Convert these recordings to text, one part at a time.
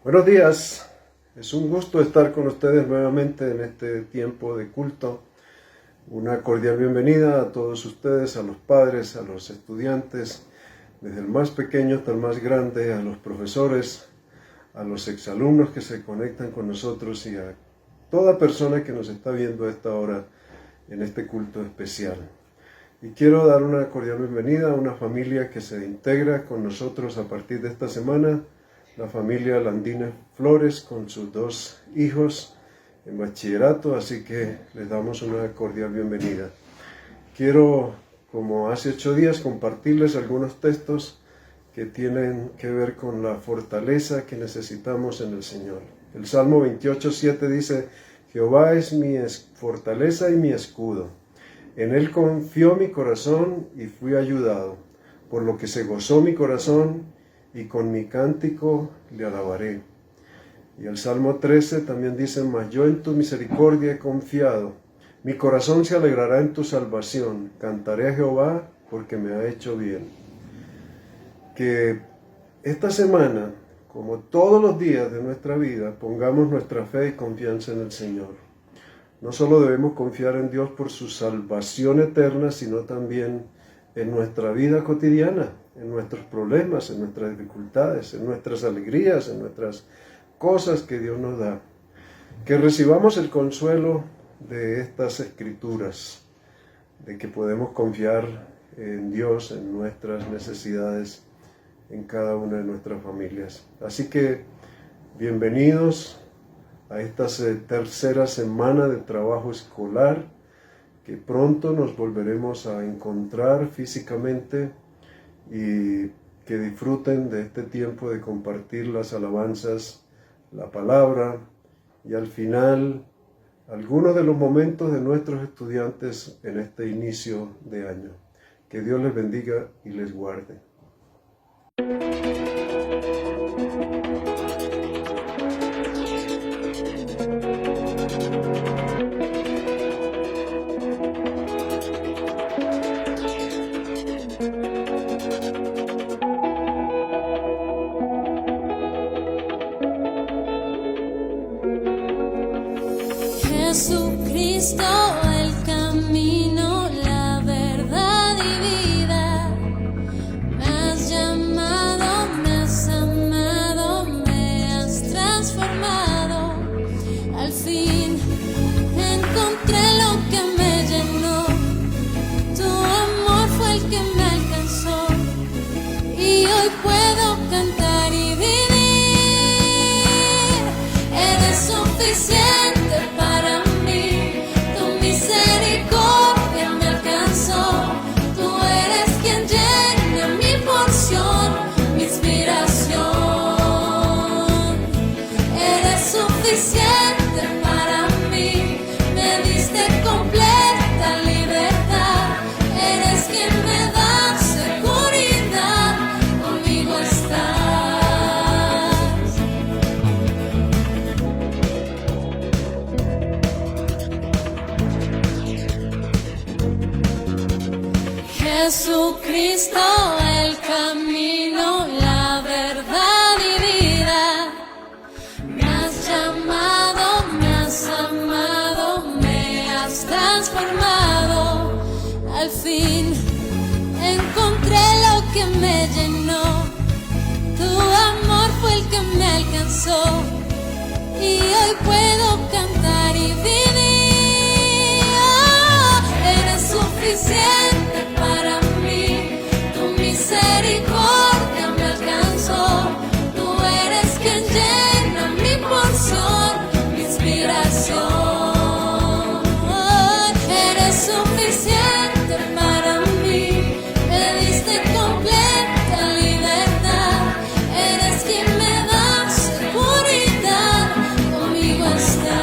Buenos días, es un gusto estar con ustedes nuevamente en este tiempo de culto. Una cordial bienvenida a todos ustedes, a los padres, a los estudiantes, desde el más pequeño hasta el más grande, a los profesores, a los exalumnos que se conectan con nosotros y a toda persona que nos está viendo a esta hora en este culto especial. Y quiero dar una cordial bienvenida a una familia que se integra con nosotros a partir de esta semana, la familia Landines Flores con sus dos hijos en bachillerato, así que les damos una cordial bienvenida. Quiero, como hace 8 días, compartirles algunos textos que tienen que ver con la fortaleza que necesitamos en el Señor. El Salmo 28:7 dice: Jehová es mi fortaleza y mi escudo. En él confió mi corazón y fui ayudado, por lo que se gozó mi corazón y con mi cántico le alabaré. Y el Salmo 13 también dice: Mas yo en tu misericordia he confiado, mi corazón se alegrará en tu salvación, cantaré a Jehová porque me ha hecho bien. Que esta semana, como todos los días de nuestra vida, pongamos nuestra fe y confianza en el Señor. No solo debemos confiar en Dios por su salvación eterna, sino también en nuestra vida cotidiana, en nuestros problemas, en nuestras dificultades, en nuestras alegrías, en nuestras cosas que Dios nos da. Que recibamos el consuelo de estas escrituras, de que podemos confiar en Dios, en nuestras necesidades, en cada una de nuestras familias. Así que, bienvenidos a esta tercera semana de trabajo escolar, que pronto nos volveremos a encontrar físicamente, y que disfruten de este tiempo de compartir las alabanzas, la palabra, y al final algunos de los momentos de nuestros estudiantes en este inicio de año. Que Dios les bendiga y les guarde. Jesucristo, el camino, la verdad y vida. Me has llamado, me has amado, me has transformado. Al fin encontré lo que me llenó. Tu amor fue el que me alcanzó. Y hoy puedo cantar y vivir. Eres suficiente para mí. Jesucristo, el camino, la verdad y vida. Me has llamado, me has amado, me has transformado. Al fin encontré lo que me llenó. Tu amor fue el que me alcanzó. Y hoy puedo cantar y vivir. Eres suficiente para mí, tu misericordia me alcanzó. Tú eres quien llena mi porción, mi inspiración. Eres suficiente para mí, me diste completa libertad. Eres quien me da seguridad, conmigo estás.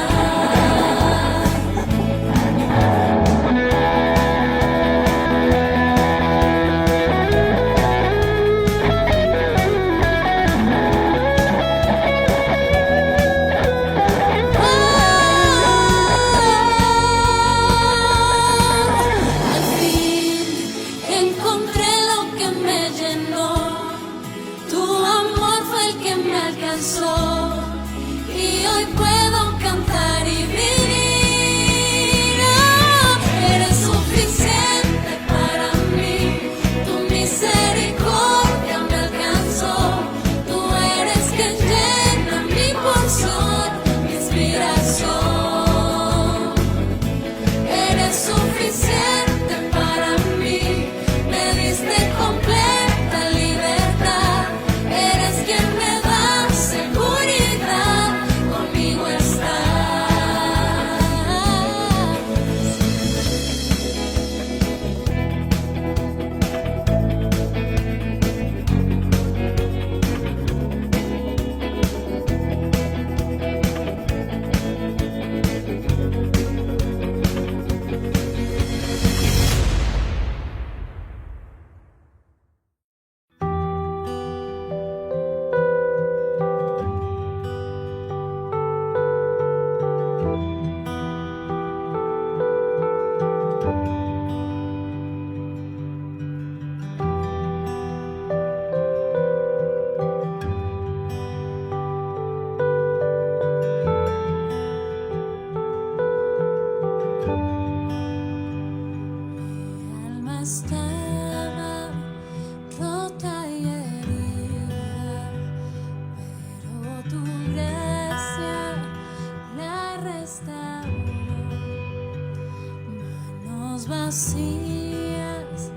manos vacías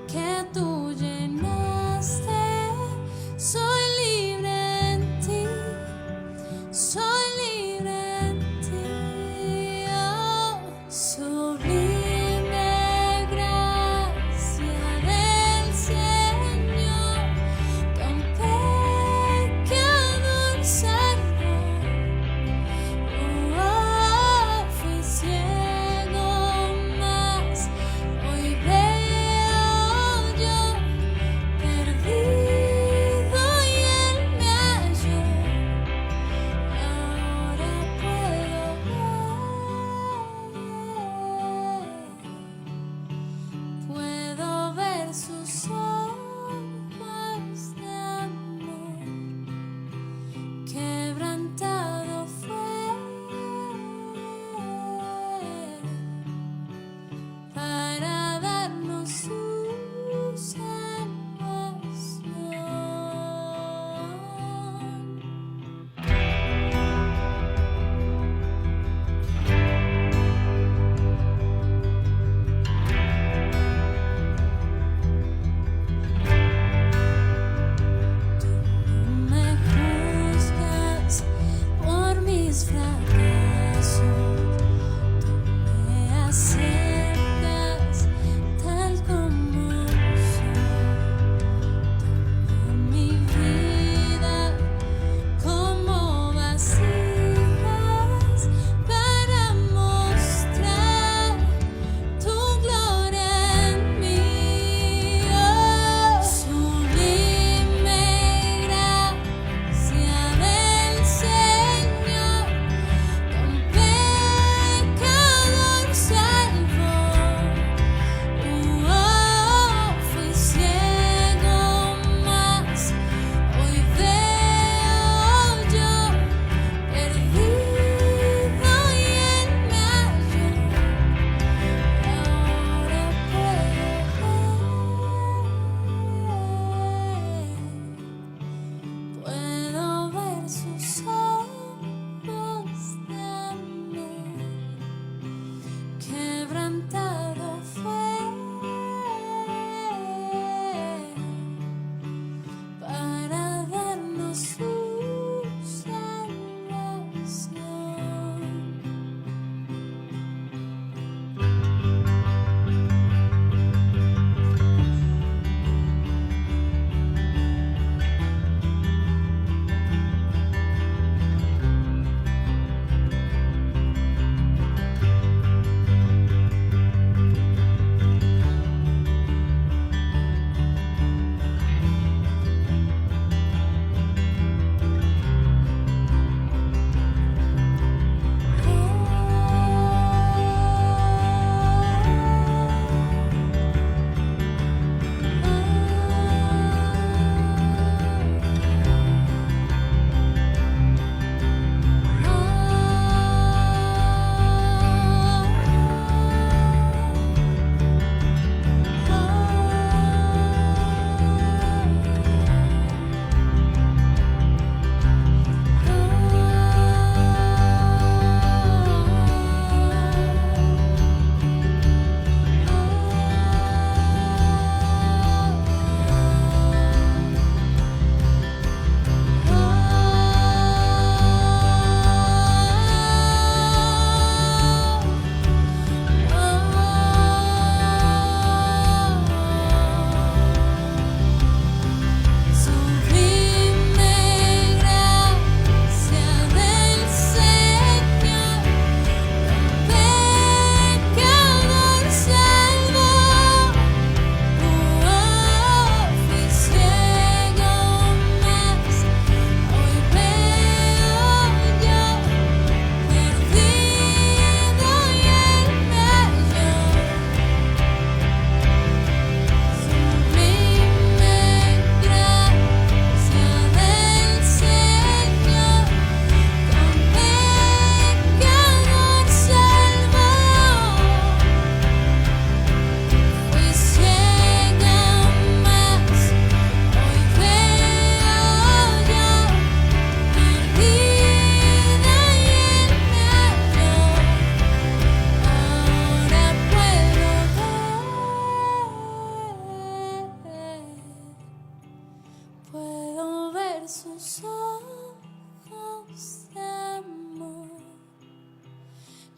que tú llenaste. Soy libre en ti, soy libre en ti. Oh, sublime gracia del Señor, tan pecador salvo. Oh, fui ciego, mas hoy veo yo, perdido y Él me halló. Ahora puedo ver.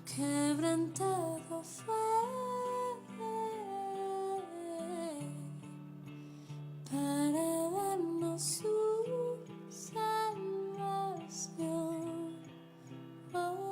quebrantado fue para darnos su salvación. Oh.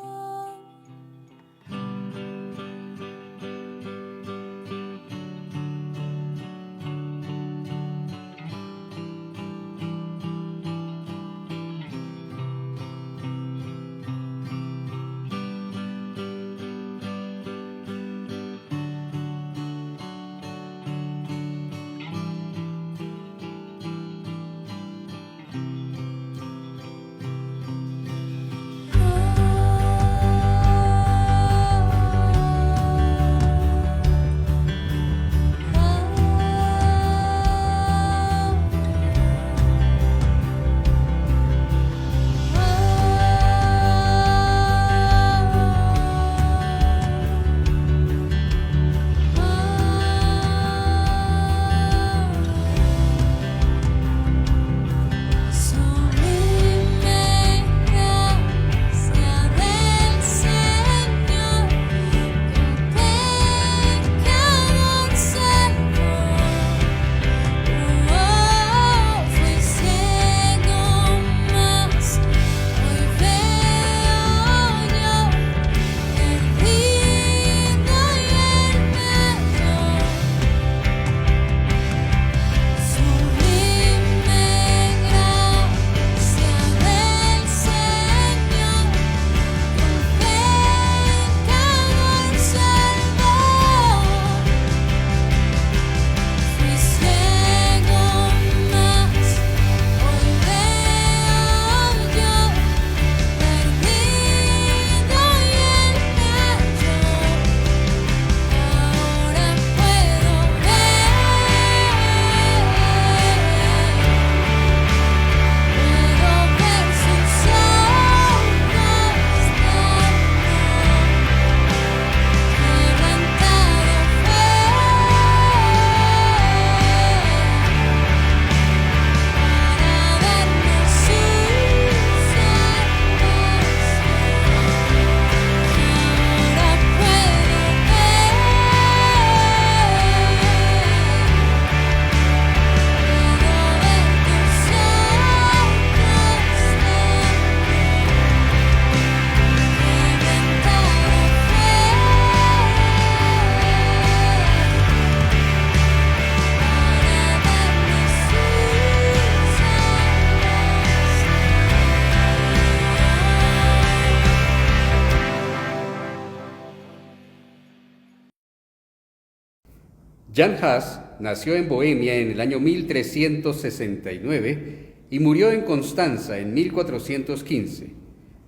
Jan Hus nació en Bohemia en el año 1369 y murió en Constanza en 1415.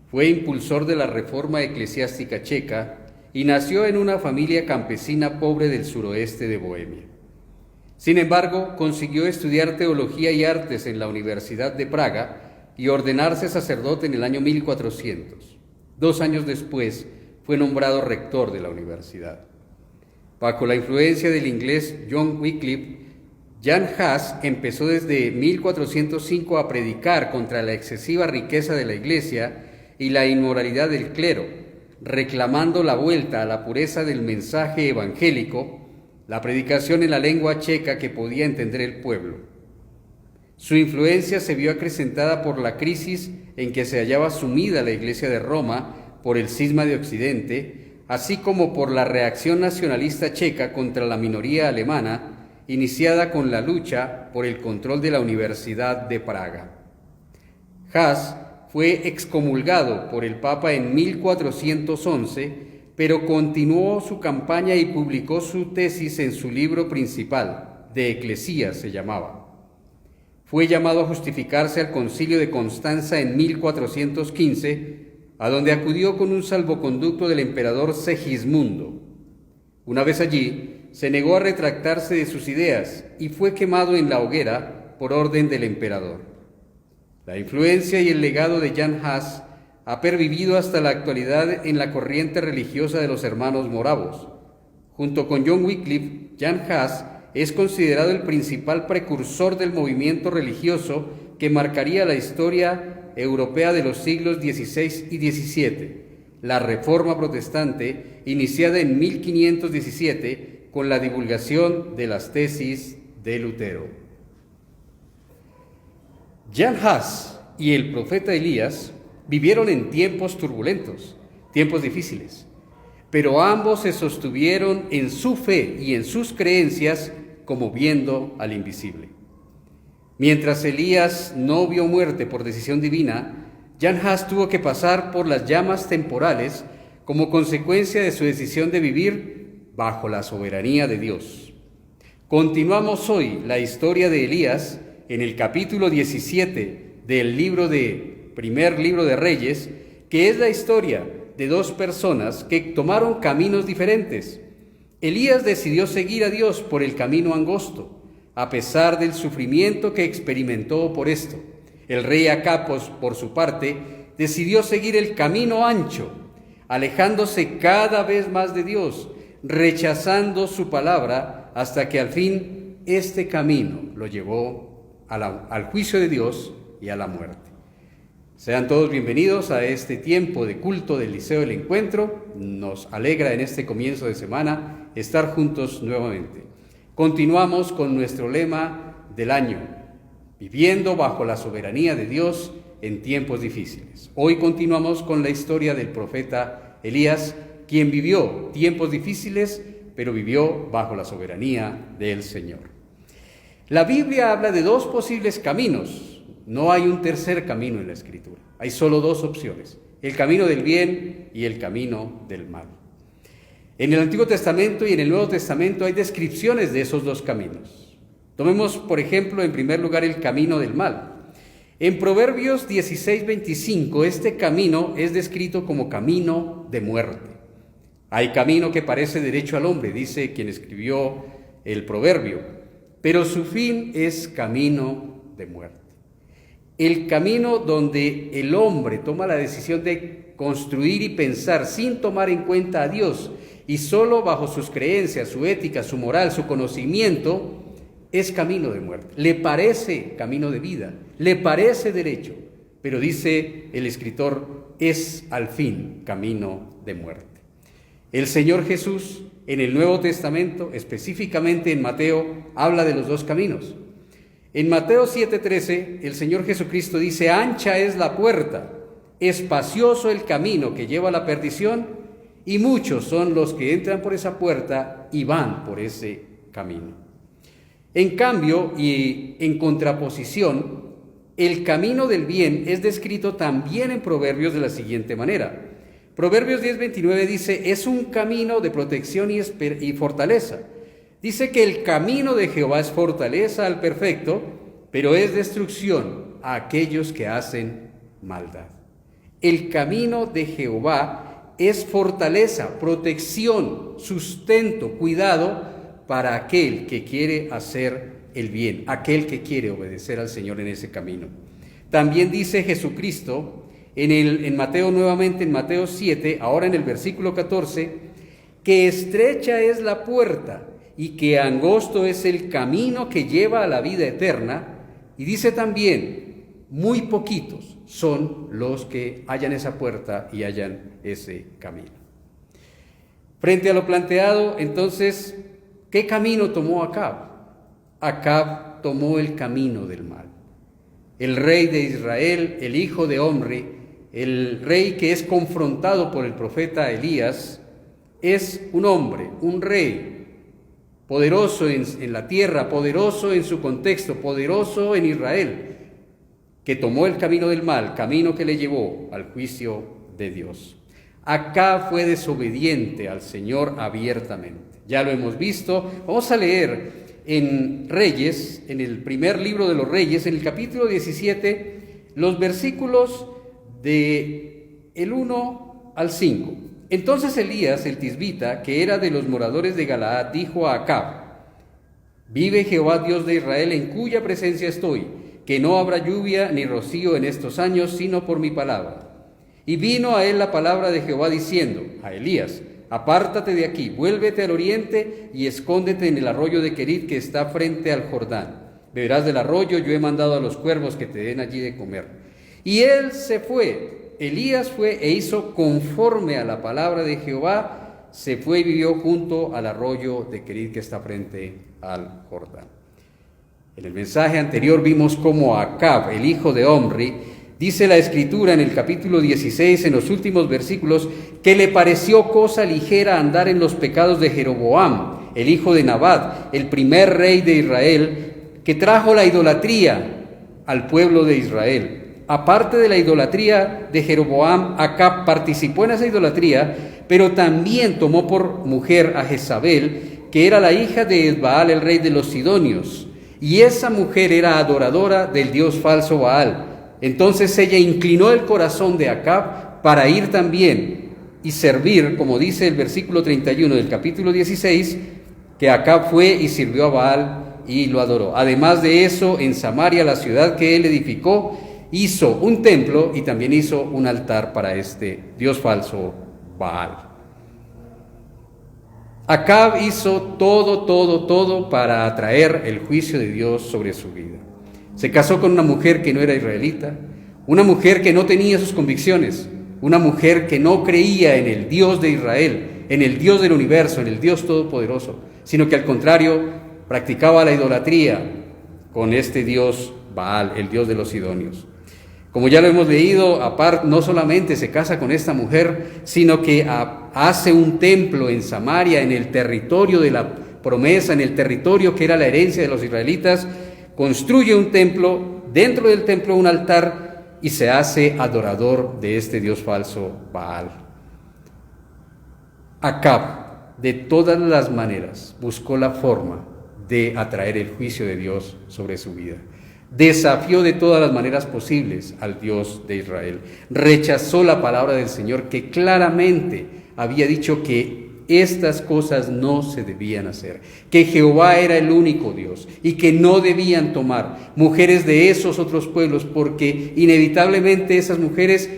Fue impulsor de la reforma eclesiástica checa y nació en una familia campesina pobre del suroeste de Bohemia. Sin embargo, consiguió estudiar teología y artes en la Universidad de Praga y ordenarse sacerdote en el año 1400. 2 años después, fue nombrado rector de la universidad. Bajo la influencia del inglés John Wycliffe, Jan Hus empezó desde 1405 a predicar contra la excesiva riqueza de la Iglesia y la inmoralidad del clero, reclamando la vuelta a la pureza del mensaje evangélico, la predicación en la lengua checa que podía entender el pueblo. Su influencia se vio acrecentada por la crisis en que se hallaba sumida la Iglesia de Roma por el cisma de Occidente, así como por la reacción nacionalista checa contra la minoría alemana, iniciada con la lucha por el control de la Universidad de Praga. Hus fue excomulgado por el Papa en 1411, pero continuó su campaña y publicó su tesis en su libro principal, De Ecclesia se llamaba. Fue llamado a justificarse al Concilio de Constanza en 1415, a donde acudió con un salvoconducto del emperador Segismundo. Una vez allí, se negó a retractarse de sus ideas y fue quemado en la hoguera por orden del emperador. La influencia y el legado de Jan Hus ha pervivido hasta la actualidad en la corriente religiosa de los hermanos moravos. Junto con John Wycliffe, Jan Hus es considerado el principal precursor del movimiento religioso que marcaría la historia europea de los siglos XVI y XVII, la Reforma Protestante, iniciada en 1517 con la divulgación de las tesis de Lutero. Jan Hus y el profeta Elías vivieron en tiempos turbulentos, tiempos difíciles, pero ambos se sostuvieron en su fe y en sus creencias como viendo al invisible. Mientras Elías no vio muerte por decisión divina, Jan Hus tuvo que pasar por las llamas temporales como consecuencia de su decisión de vivir bajo la soberanía de Dios. Continuamos hoy la historia de Elías en el capítulo 17 del primer libro de Reyes, que es la historia de dos personas que tomaron caminos diferentes. Elías decidió seguir a Dios por el camino angosto, a pesar del sufrimiento que experimentó por esto. El rey Acab, por su parte, decidió seguir el camino ancho, alejándose cada vez más de Dios, rechazando su palabra, hasta que al fin este camino lo llevó al juicio de Dios y a la muerte. Sean todos bienvenidos a este tiempo de culto del Liceo del Encuentro. Nos alegra en este comienzo de semana estar juntos nuevamente. Continuamos con nuestro lema del año: viviendo bajo la soberanía de Dios en tiempos difíciles. Hoy continuamos con la historia del profeta Elías, quien vivió tiempos difíciles, pero vivió bajo la soberanía del Señor. La Biblia habla de dos posibles caminos. No hay un tercer camino en la Escritura. Hay solo dos opciones: el camino del bien y el camino del mal. En el Antiguo Testamento y en el Nuevo Testamento hay descripciones de esos dos caminos. Tomemos, por ejemplo, en primer lugar, el camino del mal. En Proverbios 16:25, este camino es descrito como camino de muerte. Hay camino que parece derecho al hombre, dice quien escribió el proverbio, pero su fin es camino de muerte. El camino donde el hombre toma la decisión de construir y pensar sin tomar en cuenta a Dios y solo bajo sus creencias, su ética, su moral, su conocimiento, es camino de muerte. Le parece camino de vida, le parece derecho, pero dice el escritor, es al fin camino de muerte. El Señor Jesús en el Nuevo Testamento, específicamente en Mateo, habla de los dos caminos. En Mateo 7:13, el Señor Jesucristo dice: ancha es la puerta, espacioso el camino que lleva a la perdición, y muchos son los que entran por esa puerta y van por ese camino. En cambio, y en contraposición, el camino del bien es descrito también en Proverbios de la siguiente manera. Proverbios 10:29 dice: es un camino de protección y fortaleza. Dice que el camino de Jehová es fortaleza al perfecto, pero es destrucción a aquellos que hacen maldad. El camino de Jehová es fortaleza, protección, sustento, cuidado para aquel que quiere hacer el bien, aquel que quiere obedecer al Señor en ese camino. También dice Jesucristo en Mateo, nuevamente en Mateo 7, ahora en el versículo 14, que estrecha es la puerta y que angosto es el camino que lleva a la vida eterna, y dice también, muy poquitos son los que hallan esa puerta y hallan ese camino. Frente a lo planteado, entonces, ¿qué camino tomó Acab? Acab tomó el camino del mal. El rey de Israel, el hijo de Omri, el rey que es confrontado por el profeta Elías, es un hombre, un rey, poderoso en la tierra, poderoso en su contexto, poderoso en Israel, que tomó el camino del mal, camino que le llevó al juicio de Dios. Acab fue desobediente al Señor abiertamente. Ya lo hemos visto. Vamos a leer en Reyes, en el primer libro de los Reyes, en el capítulo 17, los versículos de el 1 al 5. Entonces Elías, el tisbita, que era de los moradores de Galaad, dijo a Acab: vive Jehová Dios de Israel, en cuya presencia estoy, que no habrá lluvia ni rocío en estos años, sino por mi palabra. Y vino a él la palabra de Jehová diciendo a Elías: apártate de aquí, vuélvete al oriente y escóndete en el arroyo de Querit que está frente al Jordán. Beberás del arroyo, yo he mandado a los cuervos que te den allí de comer. Y él se fue Elías fue e hizo conforme a la palabra de Jehová, se fue y vivió junto al arroyo de Querit que está frente al Jordán. En el mensaje anterior vimos cómo Acab, el hijo de Omri, dice la Escritura en el capítulo 16, en los últimos versículos, que le pareció cosa ligera andar en los pecados de Jeroboam, el hijo de Nabat, el primer rey de Israel, que trajo la idolatría al pueblo de Israel. Aparte de la idolatría de Jeroboam, Acab participó en esa idolatría, pero también tomó por mujer a Jezabel, que era la hija de Edbaal, el rey de los Sidonios, y esa mujer era adoradora del dios falso Baal. Entonces ella inclinó el corazón de Acab para ir también y servir, como dice el versículo 31 del capítulo 16, que Acab fue y sirvió a Baal y lo adoró. Además de eso, en Samaria, la ciudad que él edificó, hizo un templo y también hizo un altar para este dios falso Baal. Acab hizo todo para atraer el juicio de Dios sobre su vida. Se casó con una mujer que no era israelita, una mujer que no tenía sus convicciones, una mujer que no creía en el Dios de Israel, en el Dios del universo, en el Dios todopoderoso, sino que al contrario practicaba la idolatría con este dios Baal, el dios de los Sidonios. Como ya lo hemos leído, aparte, no solamente se casa con esta mujer, sino que hace un templo en Samaria, en el territorio de la promesa, en el territorio que era la herencia de los israelitas, construye un templo, dentro del templo un altar y se hace adorador de este dios falso Baal. Acab, de todas las maneras, buscó la forma de atraer el juicio de Dios sobre su vida. Desafió de todas las maneras posibles al Dios de Israel. Rechazó la palabra del Señor, que claramente había dicho que estas cosas no se debían hacer, que Jehová era el único Dios y que no debían tomar mujeres de esos otros pueblos, porque inevitablemente esas mujeres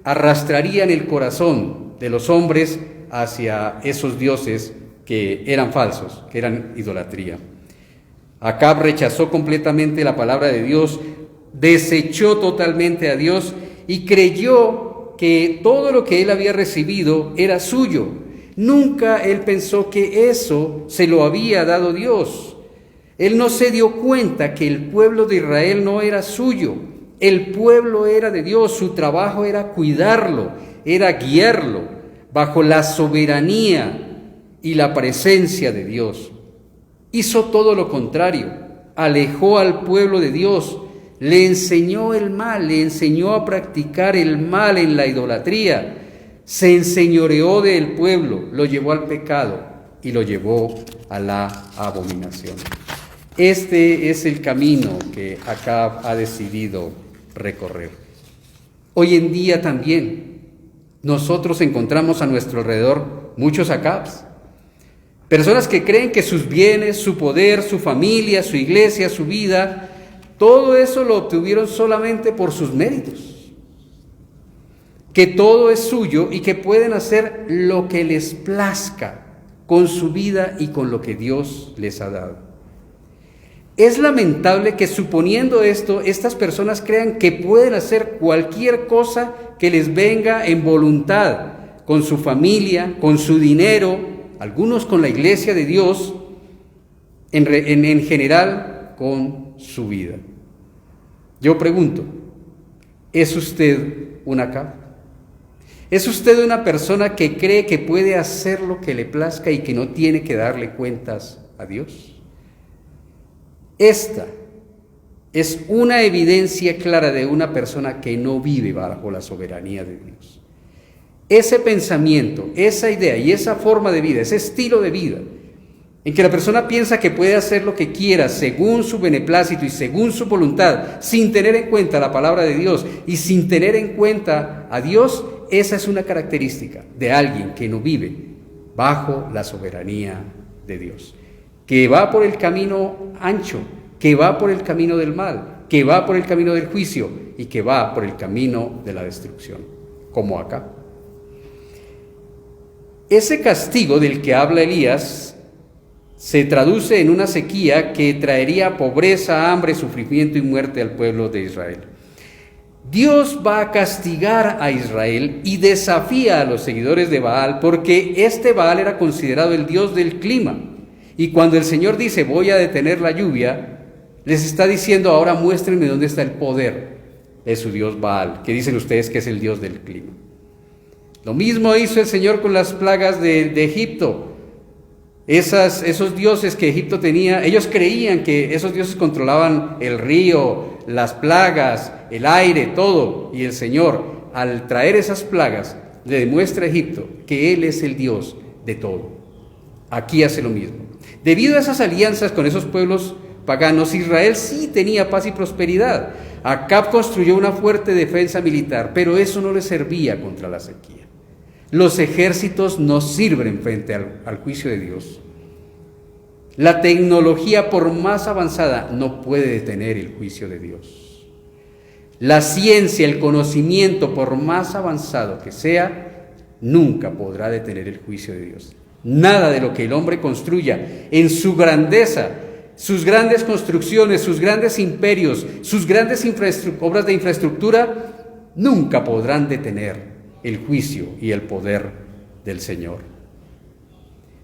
arrastrarían el corazón de los hombres hacia esos dioses que eran falsos, que eran idolatría. Acab rechazó completamente la palabra de Dios, desechó totalmente a Dios y creyó que todo lo que él había recibido era suyo. Nunca él pensó que eso se lo había dado Dios. Él no se dio cuenta que el pueblo de Israel no era suyo. El pueblo era de Dios, su trabajo era cuidarlo, era guiarlo bajo la soberanía y la presencia de Dios. Hizo todo lo contrario, alejó al pueblo de Dios, le enseñó el mal, le enseñó a practicar el mal en la idolatría, se enseñoreó del pueblo, lo llevó al pecado y lo llevó a la abominación. Este es el camino que Acab ha decidido recorrer. Hoy en día también nosotros encontramos a nuestro alrededor muchos Acabs. Personas que creen que sus bienes, su poder, su familia, su iglesia, su vida, todo eso lo obtuvieron solamente por sus méritos. Que todo es suyo y que pueden hacer lo que les plazca con su vida y con lo que Dios les ha dado. Es lamentable que, suponiendo esto, estas personas crean que pueden hacer cualquier cosa que les venga en voluntad, con su familia, con su dinero, algunos con la iglesia de Dios, en general con su vida. Yo pregunto, ¿es usted un Acab? ¿Es usted una persona que cree que puede hacer lo que le plazca y que no tiene que darle cuentas a Dios? Esta es una evidencia clara de una persona que no vive bajo la soberanía de Dios. Ese pensamiento, esa idea y esa forma de vida, ese estilo de vida, en que la persona piensa que puede hacer lo que quiera según su beneplácito y según su voluntad, sin tener en cuenta la palabra de Dios y sin tener en cuenta a Dios, esa es una característica de alguien que no vive bajo la soberanía de Dios, que va por el camino ancho, que va por el camino del mal, que va por el camino del juicio y que va por el camino de la destrucción, como acá. Ese castigo del que habla Elías se traduce en una sequía que traería pobreza, hambre, sufrimiento y muerte al pueblo de Israel. Dios va a castigar a Israel y desafía a los seguidores de Baal, porque este Baal era considerado el dios del clima. Y cuando el Señor dice, voy a detener la lluvia, les está diciendo, ahora muéstrenme dónde está el poder de su dios Baal, que dicen ustedes que es el dios del clima. Lo mismo hizo el Señor con las plagas de Egipto. Esos dioses que Egipto tenía, ellos creían que esos dioses controlaban el río, las plagas, el aire, todo. Y el Señor, al traer esas plagas, le demuestra a Egipto que Él es el Dios de todo. Aquí hace lo mismo. Debido a esas alianzas con esos pueblos paganos, Israel sí tenía paz y prosperidad. Acab construyó una fuerte defensa militar, pero eso no le servía contra la sequía. Los ejércitos no sirven frente al juicio de Dios. La tecnología, por más avanzada, no puede detener el juicio de Dios. La ciencia, el conocimiento, por más avanzado que sea, nunca podrá detener el juicio de Dios. Nada de lo que el hombre construya en su grandeza, sus grandes construcciones, sus grandes imperios, sus grandes obras de infraestructura, nunca podrán detener el juicio y el poder del Señor.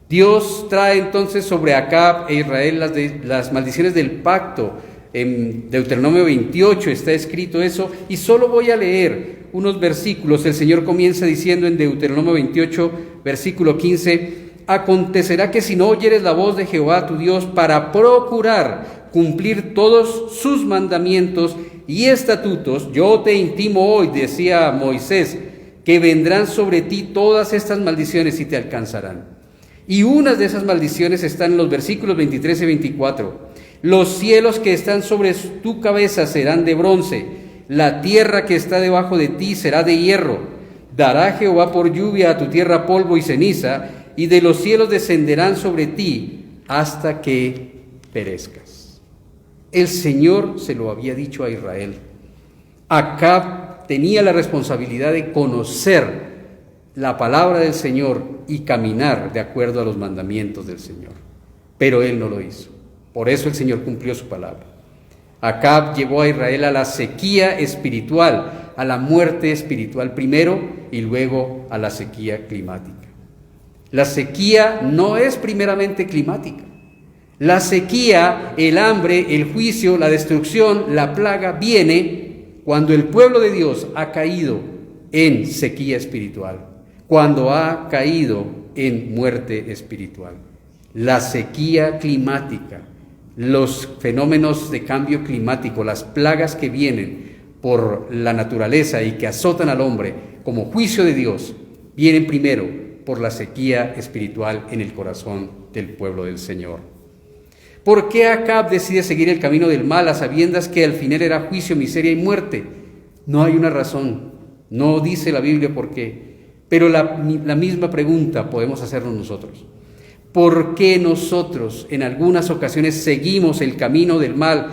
Dios trae entonces sobre Acab e Israel las maldiciones del pacto. En Deuteronomio 28 está escrito eso, y solo voy a leer unos versículos. El Señor comienza diciendo en Deuteronomio 28, versículo 15, acontecerá que si no oyeres la voz de Jehová tu Dios para procurar cumplir todos sus mandamientos y estatutos, yo te intimo hoy, decía Moisés, que vendrán sobre ti todas estas maldiciones y te alcanzarán. Y unas de esas maldiciones están en los versículos 23 y 24. Los cielos que están sobre tu cabeza serán de bronce, la tierra que está debajo de ti será de hierro. Dará Jehová por lluvia a tu tierra polvo y ceniza, y de los cielos descenderán sobre ti hasta que perezcas. El Señor se lo había dicho a Israel. Acab tenía la responsabilidad de conocer la palabra del Señor y caminar de acuerdo a los mandamientos del Señor. Pero él no lo hizo. Por eso el Señor cumplió su palabra. Acab llevó a Israel a la sequía espiritual, a la muerte espiritual primero y luego a la sequía climática. La sequía no es primeramente climática. La sequía, el hambre, el juicio, la destrucción, la plaga viene cuando el pueblo de Dios ha caído en sequía espiritual, cuando ha caído en muerte espiritual. La sequía climática, los fenómenos de cambio climático, las plagas que vienen por la naturaleza y que azotan al hombre como juicio de Dios, vienen primero por la sequía espiritual en el corazón del pueblo del Señor. ¿Por qué Acab decide seguir el camino del mal a sabiendas que al final era juicio, miseria y muerte? No hay una razón, no dice la Biblia por qué, pero la misma pregunta podemos hacernos nosotros. ¿Por qué nosotros en algunas ocasiones seguimos el camino del mal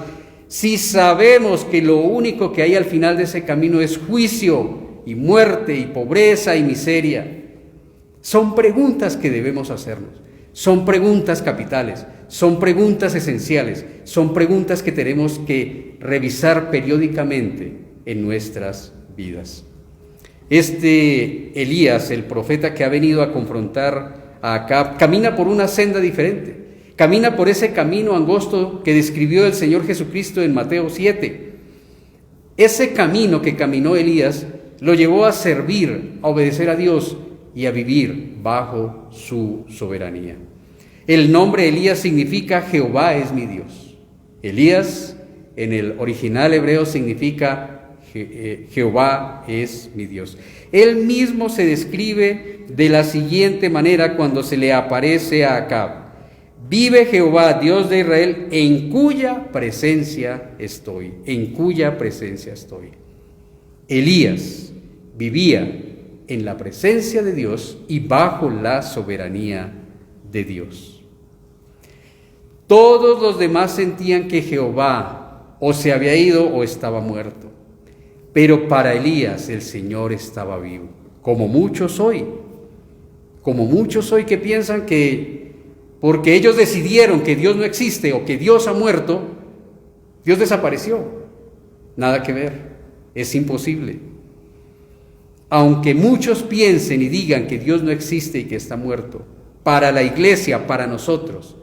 si sabemos que lo único que hay al final de ese camino es juicio y muerte y pobreza y miseria? Son preguntas que debemos hacernos, son preguntas capitales, son preguntas esenciales, son preguntas que tenemos que revisar periódicamente en nuestras vidas. Elías, el profeta que ha venido a confrontar a Acab, camina por una senda diferente, camina por ese camino angosto que describió el Señor Jesucristo en Mateo 7. Ese camino que caminó Elías lo llevó a servir, a obedecer a Dios y a vivir bajo su soberanía. El nombre Elías significa Jehová es mi Dios. Elías en el original hebreo significa Jehová es mi Dios. Él mismo se describe de la siguiente manera cuando se le aparece a Acab: vive Jehová, Dios de Israel, en cuya presencia estoy, en cuya presencia estoy. Elías vivía en la presencia de Dios y bajo la soberanía de Dios. Todos los demás sentían que Jehová o se había ido o estaba muerto, pero para Elías el Señor estaba vivo, como muchos hoy que piensan que porque ellos decidieron que Dios no existe o que Dios ha muerto, Dios desapareció. Nada que ver. Es imposible. Aunque muchos piensen y digan que Dios no existe y que está muerto, para la iglesia, para nosotros,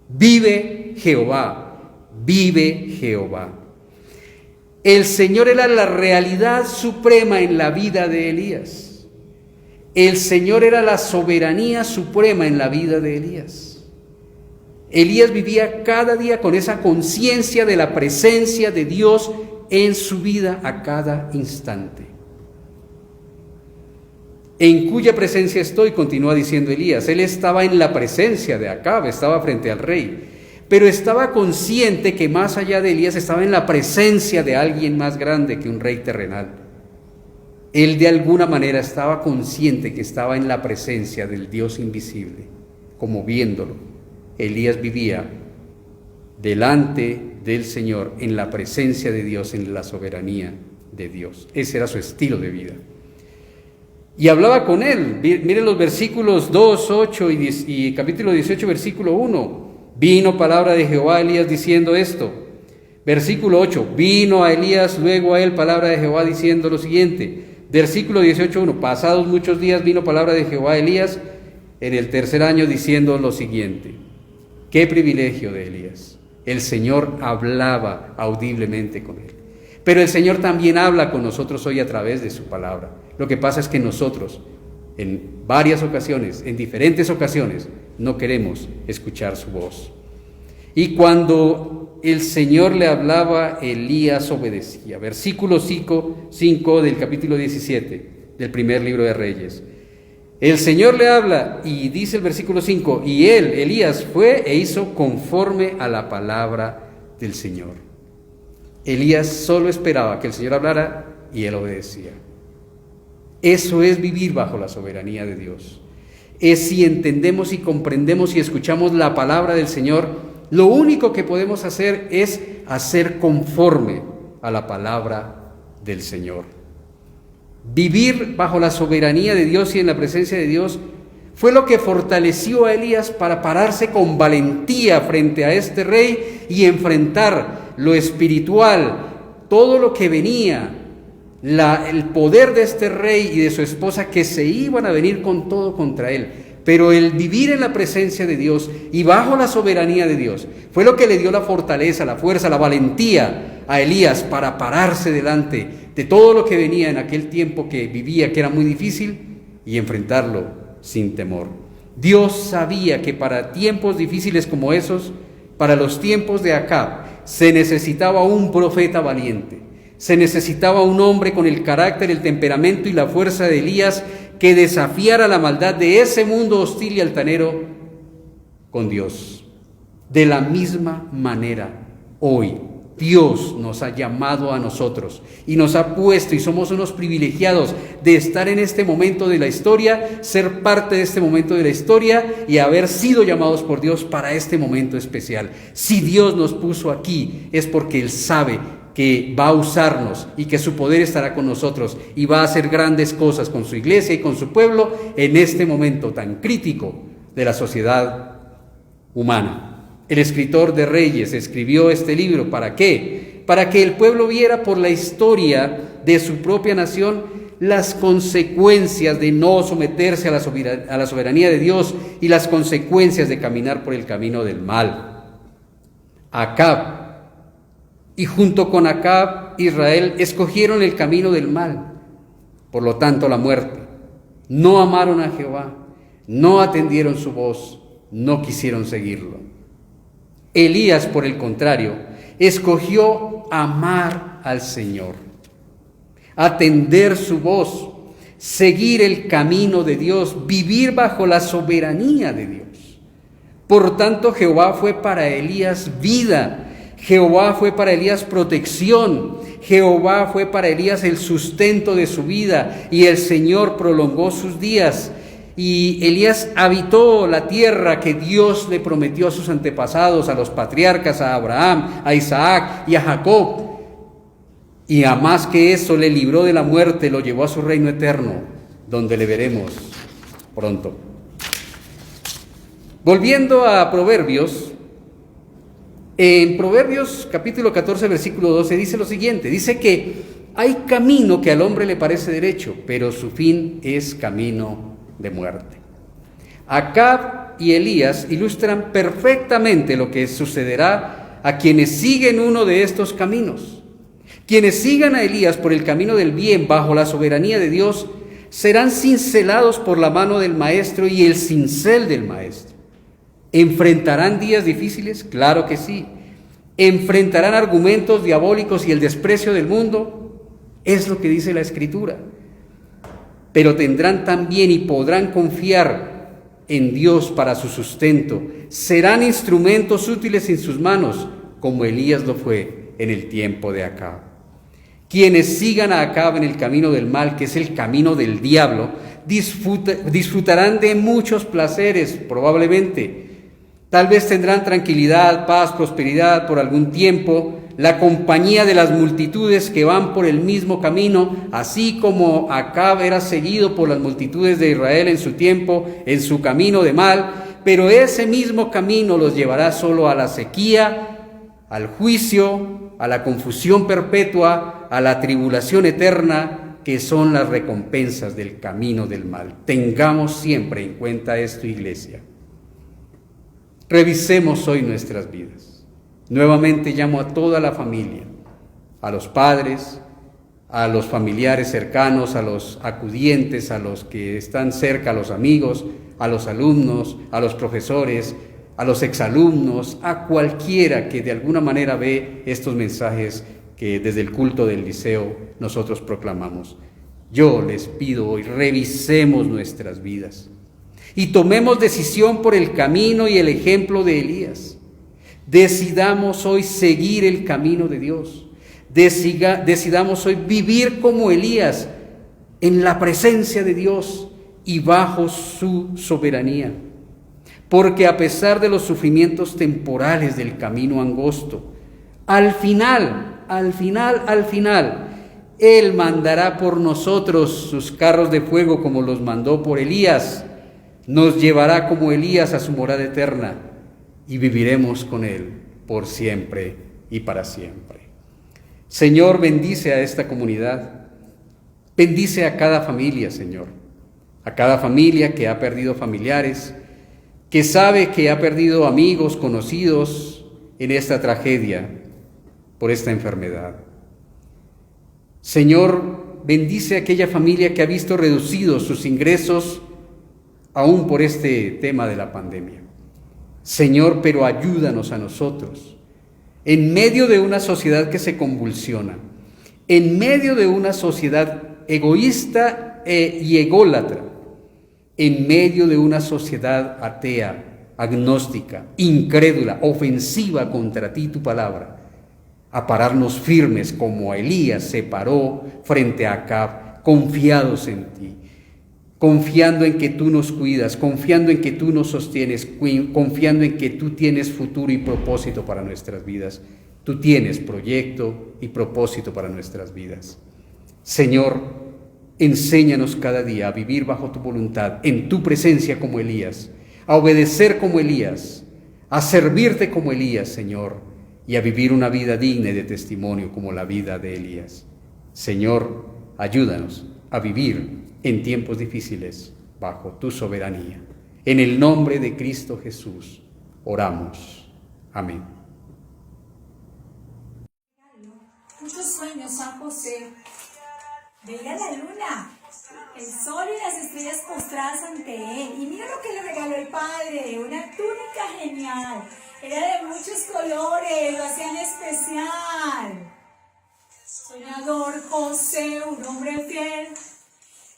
vive Jehová, vive Jehová. El Señor era la realidad suprema en la vida de Elías. El Señor era la soberanía suprema en la vida de Elías. Elías vivía cada día con esa conciencia de la presencia de Dios en su vida a cada instante. En cuya presencia estoy, continúa diciendo Elías. Él estaba en la presencia de Acab, estaba frente al rey, pero estaba consciente que más allá de Elías estaba en la presencia de alguien más grande que un rey terrenal. Él de alguna manera estaba consciente que estaba en la presencia del Dios invisible, como viéndolo. Elías vivía delante del Señor, en la presencia de Dios, en la soberanía de Dios. Ese era su estilo de vida. Y hablaba con él. Miren los versículos 2, 8 y capítulo 18, versículo 1. Vino palabra de Jehová a Elías diciendo esto. Versículo 8. Vino a Elías luego a él palabra de Jehová diciendo lo siguiente. Versículo 18, 1. Pasados muchos días vino palabra de Jehová a Elías en el tercer año diciendo lo siguiente. Qué privilegio de Elías. El Señor hablaba audiblemente con él. Pero el Señor también habla con nosotros hoy a través de su palabra. Lo que pasa es que nosotros, en varias ocasiones, en diferentes ocasiones, no queremos escuchar su voz. Y cuando el Señor le hablaba, Elías obedecía. Versículo 5 del capítulo 17 del primer libro de Reyes. El Señor le habla y dice el versículo 5, y él, Elías, fue e hizo conforme a la palabra del Señor. Elías solo esperaba que el Señor hablara y él obedecía. Eso es vivir bajo la soberanía de Dios. Es si entendemos y comprendemos y escuchamos la palabra del Señor, lo único que podemos hacer es hacer conforme a la palabra del Señor. Vivir bajo la soberanía de Dios y en la presencia de Dios fue lo que fortaleció a Elías para pararse con valentía frente a este rey y enfrentar lo espiritual, todo lo que venía, el poder de este rey y de su esposa que se iban a venir con todo contra él. Pero el vivir en la presencia de Dios y bajo la soberanía de Dios fue lo que le dio la fortaleza, la fuerza, la valentía a Elías para pararse delante de todo lo que venía en aquel tiempo que vivía, que era muy difícil, y enfrentarlo sin temor. Dios sabía que para tiempos difíciles como esos, para los tiempos de Acab, se necesitaba un profeta valiente. Se necesitaba un hombre con el carácter, el temperamento y la fuerza de Elías que desafiara la maldad de ese mundo hostil y altanero con Dios. De la misma manera, hoy Dios nos ha llamado a nosotros y nos ha puesto, y somos unos privilegiados de estar en este momento de la historia, ser parte de este momento de la historia y haber sido llamados por Dios para este momento especial. Si Dios nos puso aquí es porque Él sabe que va a usarnos y que su poder estará con nosotros y va a hacer grandes cosas con su iglesia y con su pueblo en este momento tan crítico de la sociedad humana. El escritor de Reyes escribió este libro, ¿para qué? Para que el pueblo viera por la historia de su propia nación las consecuencias de no someterse a la soberanía de Dios y las consecuencias de caminar por el camino del mal. Acab, y junto con Acab, Israel escogieron el camino del mal, por lo tanto la muerte. No amaron a Jehová, no atendieron su voz, no quisieron seguirlo. Elías, por el contrario, escogió amar al Señor, atender su voz, seguir el camino de Dios, vivir bajo la soberanía de Dios. Por tanto, Jehová fue para Elías vida. Jehová fue para Elías protección, Jehová fue para Elías el sustento de su vida, y el Señor prolongó sus días. Y Elías habitó la tierra que Dios le prometió a sus antepasados, a los patriarcas, a Abraham, a Isaac y a Jacob. Y a más que eso, le libró de la muerte, lo llevó a su reino eterno, donde le veremos pronto. Volviendo a Proverbios, en Proverbios capítulo 14, versículo 12, dice lo siguiente, dice que hay camino que al hombre le parece derecho, pero su fin es camino de muerte. Acab y Elías ilustran perfectamente lo que sucederá a quienes siguen uno de estos caminos. Quienes sigan a Elías por el camino del bien bajo la soberanía de Dios serán cincelados por la mano del maestro y el cincel del maestro. ¿Enfrentarán días difíciles? Claro que sí. ¿Enfrentarán argumentos diabólicos y el desprecio del mundo? Es lo que dice la Escritura. Pero tendrán también y podrán confiar en Dios para su sustento. Serán instrumentos útiles en sus manos, como Elías lo fue en el tiempo de Acab. Quienes sigan a Acab en el camino del mal, que es el camino del diablo, disfrutarán de muchos placeres, probablemente. Tal vez tendrán tranquilidad, paz, prosperidad por algún tiempo, la compañía de las multitudes que van por el mismo camino, así como Acab era seguido por las multitudes de Israel en su tiempo, en su camino de mal, pero ese mismo camino los llevará solo a la sequía, al juicio, a la confusión perpetua, a la tribulación eterna, que son las recompensas del camino del mal. Tengamos siempre en cuenta esto, iglesia. Revisemos hoy nuestras vidas. Nuevamente llamo a toda la familia, a los padres, a los familiares cercanos, a los acudientes, a los que están cerca, a los amigos, a los alumnos, a los profesores, a los exalumnos, a cualquiera que de alguna manera ve estos mensajes que desde el culto del liceo nosotros proclamamos. Yo les pido hoy, revisemos nuestras vidas y tomemos decisión por el camino y el ejemplo de Elías. Decidamos hoy seguir el camino de Dios. Decidamos hoy vivir como Elías, en la presencia de Dios y bajo su soberanía. Porque a pesar de los sufrimientos temporales del camino angosto, al final, Él mandará por nosotros sus carros de fuego como los mandó por Elías. Nos llevará como Elías a su morada eterna y viviremos con Él por siempre y para siempre. Señor, bendice a esta comunidad, bendice a cada familia, Señor, a cada familia que ha perdido familiares, que sabe que ha perdido amigos, conocidos en esta tragedia por esta enfermedad. Señor, bendice a aquella familia que ha visto reducidos sus ingresos aún por este tema de la pandemia. Señor, pero ayúdanos a nosotros, en medio de una sociedad que se convulsiona, en medio de una sociedad egoísta y ególatra, en medio de una sociedad atea, agnóstica, incrédula, ofensiva contra ti, tu palabra, a pararnos firmes como Elías se paró frente a Acab, confiados en ti, confiando en que tú nos cuidas, confiando en que tú nos sostienes, confiando en que tú tienes futuro y propósito para nuestras vidas. Tú tienes proyecto y propósito para nuestras vidas. Señor, enséñanos cada día a vivir bajo tu voluntad, en tu presencia como Elías, a obedecer como Elías, a servirte como Elías, Señor, y a vivir una vida digna y de testimonio como la vida de Elías. Señor, ayúdanos a vivir en tiempos difíciles bajo tu soberanía. En el nombre de Cristo Jesús oramos. Amén. Muchos sueños, San José. Veía la luna, el sol y las estrellas postradas ante él. Y mira lo que le regaló el Padre, una túnica genial. Era de muchos colores, lo hacían especial. Soñador José, un hombre fiel.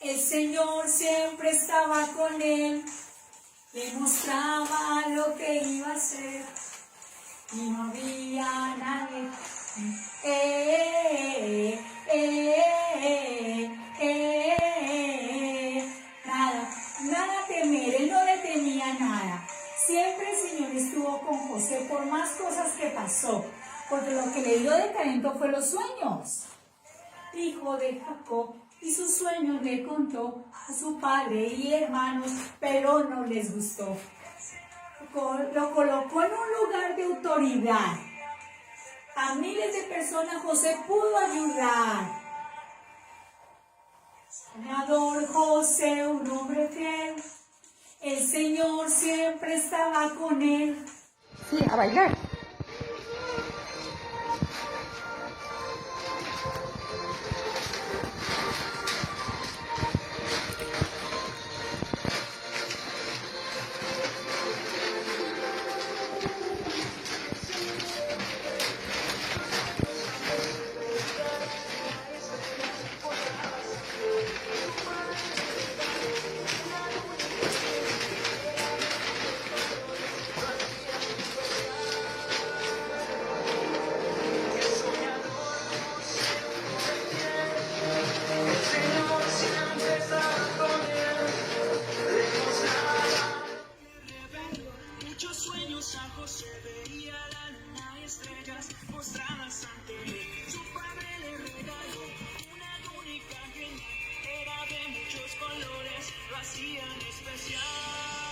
El Señor siempre estaba con él, le mostraba lo que iba a hacer y no había nadie. Nada temer, él no le temía nada. Siempre el Señor estuvo con José por más cosas que pasó, porque lo que le dio de talento fue los sueños. Hijo de Jacob, y sus sueños le contó a su padre y hermanos, pero no les gustó. Lo colocó en un lugar de autoridad. A miles de personas José pudo ayudar. Soñador José, un hombre fiel, el Señor siempre estaba con él. Sí, a bailar. Muchos sueños a José veía la luna y estrellas postradas ante él. Su padre le regaló una túnica genial, era de muchos colores, lo hacían especial.